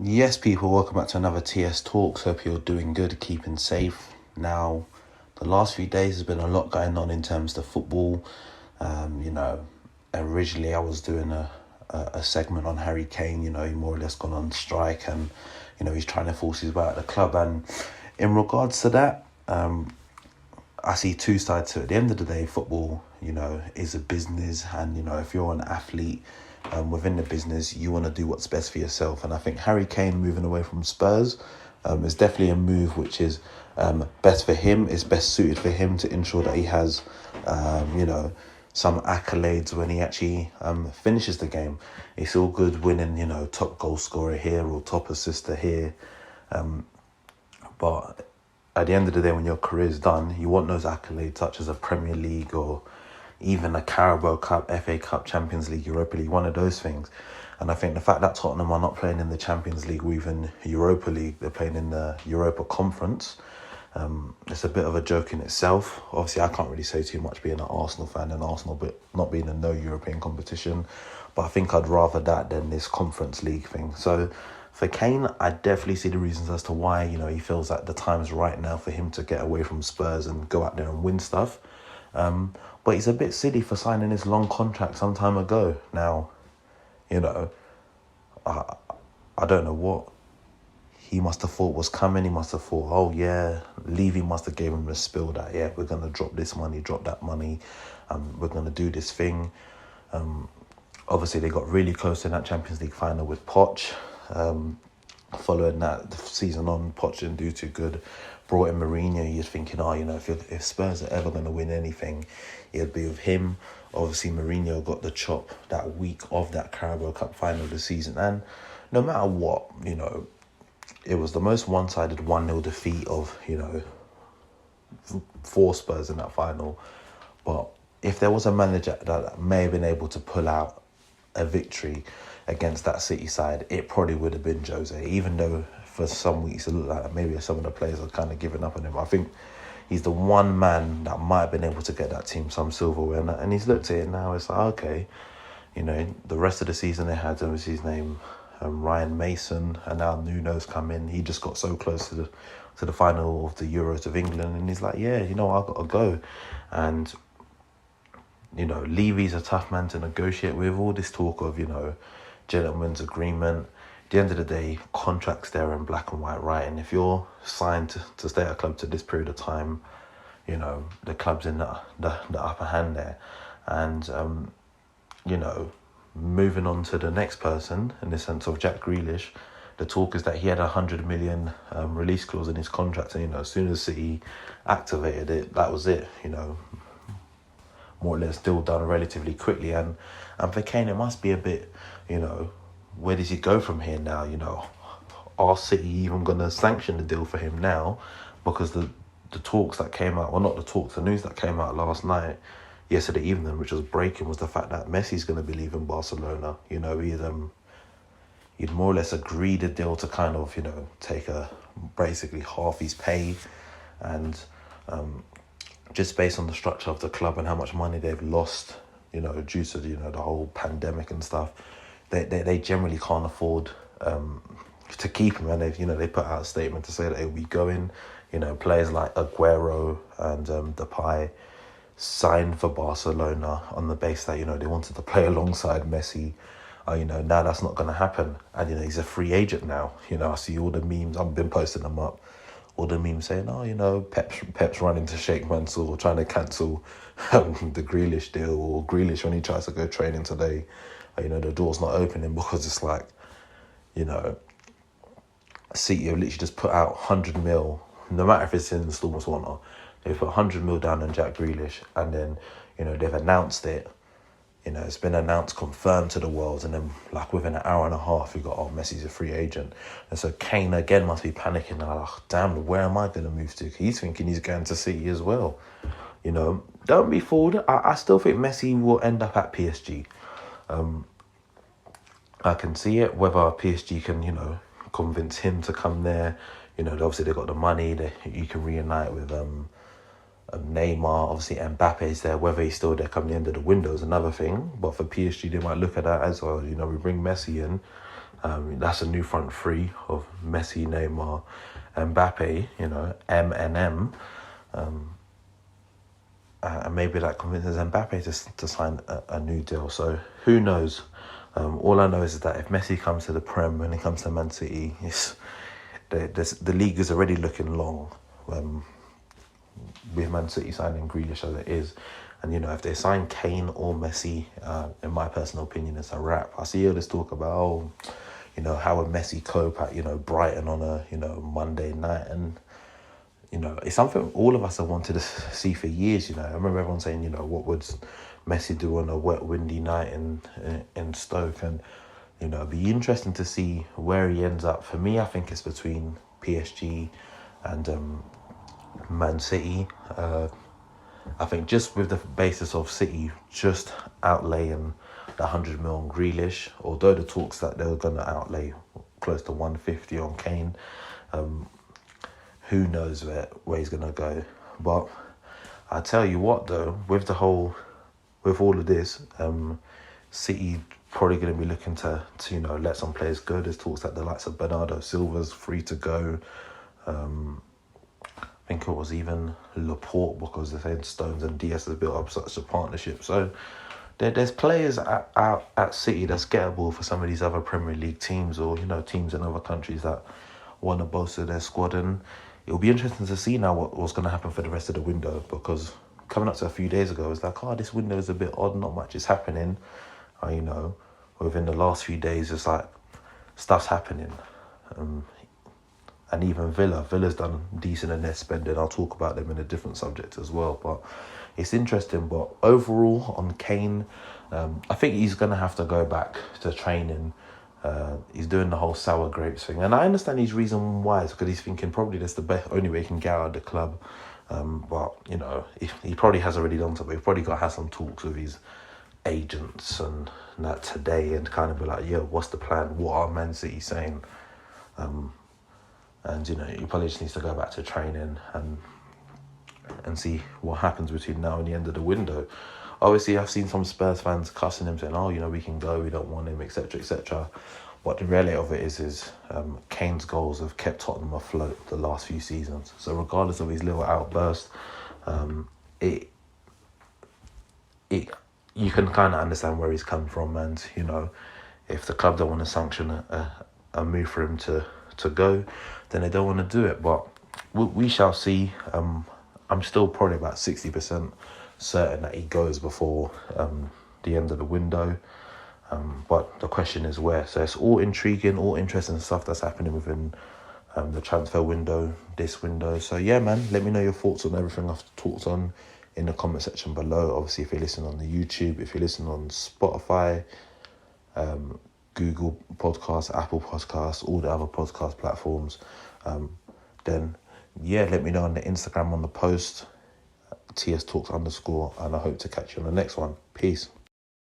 Yes, people, welcome back to another TS Talks. Hope you're doing good, keeping safe. Now, the last few days has been a lot going on in terms of football. Originally I was doing a segment on Harry Kane. He more or less gone on strike and, he's trying to force his way out of the club. And in regards to that, I see two sides to it. At the end of the day, football, is a business. And, if you're an athlete within the business, you want to do what's best for yourself. And I think Harry Kane moving away from Spurs is definitely a move which is best for him. It's best suited for him to ensure that he has, some accolades when he actually finishes the game. It's all good winning, top goal scorer here or top assister here. But at the end of the day, when your career's done, you want those accolades such as a Premier League or even a Carabao Cup, FA Cup, Champions League, Europa League, one of those things. And I think the fact that Tottenham are not playing in the Champions League or even Europa League, they're playing in the Europa Conference, it's a bit of a joke in itself. Obviously, I can't really say too much being an Arsenal fan and Arsenal but not being in no European competition. But I think I'd rather that than this Conference League thing. So for Kane, I definitely see the reasons as to why, he feels that the time's right now for him to get away from Spurs and go out there and win stuff. But he's a bit silly for signing this long contract some time ago. Now, I don't know what he must have thought was coming. He must have thought, oh yeah, Levy must have gave him a spill that, yeah, we're going to drop this money, drop that money. We're going to do this thing. Obviously, they got really close in that Champions League final with Poch. Following that, the season on, Poch didn't do too good. Brought in Mourinho, you're thinking, if Spurs are ever going to win anything, it'd be with him. Obviously, Mourinho got the chop that week of that Carabao Cup final of the season. And no matter what, it was the most one-sided 1-0 defeat of, for Spurs in that final. But if there was a manager that may have been able to pull out a victory against that City side, it probably would have been Jose, even though for some weeks it looked like maybe some of the players are kind of giving up on him. I think he's the one man that might have been able to get that team some silverware, and he's looked at it now, it's like, okay, the rest of the season they had, was his name, Ryan Mason, and now Nuno's come in. He just got so close to the final of the Euros of England, and he's like, yeah, I've got to go. And Levy's a tough man to negotiate with. All this talk of, gentleman's agreement. At the end of the day, contracts there in black and white, right? And if you're signed to stay at a club to this period of time, the club's in the upper hand there. And, moving on to the next person, in the sense of Jack Grealish, the talk is that he had a 100 million release clause in his contract. And, as soon as City activated it, that was it, more or less still done relatively quickly. And for Kane, it must be a bit, where does he go from here now? Are City even going to sanction the deal for him now? Because the talks that came out, well, not the talks, the news that came out yesterday evening, which was breaking, was the fact that Messi's going to be leaving Barcelona. He'd more or less agreed a deal to kind of, take basically half his pay. And just based on the structure of the club and how much money they've lost, due to, the whole pandemic and stuff, they generally can't afford to keep him. And they put out a statement to say that he'll be going. Players like Aguero and Depay signed for Barcelona on the base that, they wanted to play alongside Messi. Now that's not going to happen. And, he's a free agent now. I see all the memes, I've been posting them up, all the memes saying, Pep's running to Sheikh Mansour, trying to cancel the Grealish deal, or Grealish when he tries to go training today, the door's not opening, because it's like, City have literally just put out 100 mil, no matter if it's in installments or not, they've put 100 mil down on Jack Grealish, and then, they've announced it. It's been announced, confirmed to the world, and then within an hour and a half, you got, Messi's a free agent. And so Kane again must be panicking. Like, damn, where am I going to move to? He's thinking he's going to City as well. Don't be fooled. I still think Messi will end up at PSG. I can see it, whether PSG can, convince him to come there. Obviously they've got the money, you can reunite with Neymar, obviously Mbappe's there. Whether he's still there come the end of the window is another thing. But for PSG, they might look at that as well. We bring Messi in, That's a new front three of Messi, Neymar, Mbappe, M. And maybe that convinces Mbappe to sign a new deal. So who knows? All I know is that if Messi comes to the Prem and he comes to Man City, the league is already looking long. With Man City signing Grealish as it is. And, if they sign Kane or Messi, in my personal opinion, it's a wrap. I see all this talk about, how would Messi cope at, Brighton on a, Monday night. And, it's something all of us have wanted to see for years, I remember everyone saying, what would Messi do on a wet, windy night in Stoke? And, it'd be interesting to see where he ends up. For me, I think it's between PSG and Man City. I think just with the basis of City just outlaying the 100 mil on Grealish, although the talks that they were going to outlay close to 150 on Kane, who knows where he's going to go. But I tell you what though, with all of this, City probably going to be looking to let some players go. There's talks that the likes of Bernardo Silva's free to go. I think it was even Laporte, because they said Stones and Diaz has built up such a partnership. So there's players at City that's gettable for some of these other Premier League teams, or teams in other countries that want to bolster their squad. And it'll be interesting to see now what's going to happen for the rest of the window, because coming up to a few days ago, it's like, this window is a bit odd, not much is happening. Within the last few days, it's like stuff's happening. And even Villa's done decent in their spending. I'll talk about them in a different subject as well. But it's interesting. But overall, on Kane, I think he's going to have to go back to training. He's doing the whole sour grapes thing. And I understand his reason why. It's because he's thinking probably that's the only way he can get out of the club. But, if he probably has already done something. He's probably got to have some talks with his agents and that today, and kind of be like, what's the plan? What are Man City saying? And, he probably just needs to go back to training and see what happens between now and the end of the window. Obviously, I've seen some Spurs fans cussing him, saying, we can go, we don't want him, etc., etc. But the reality of it is Kane's goals have kept Tottenham afloat the last few seasons. So regardless of his little outburst, you can kind of understand where he's come from. And, if the club don't want to sanction a move for him to go, then they don't want to do it. But we shall see. I'm still probably about 60% certain that he goes before the end of the window. But the question is where. So it's all intriguing, all interesting stuff that's happening within the transfer window, this window. So yeah, man, let me know your thoughts on everything I've talked on in the comment section below. Obviously, if you're listening on the YouTube, if you're listening on Spotify, Google Podcasts, Apple Podcasts, all the other podcast platforms, then let me know on the Instagram on the post, TSTALKS_, and I hope to catch you on the next one. Peace.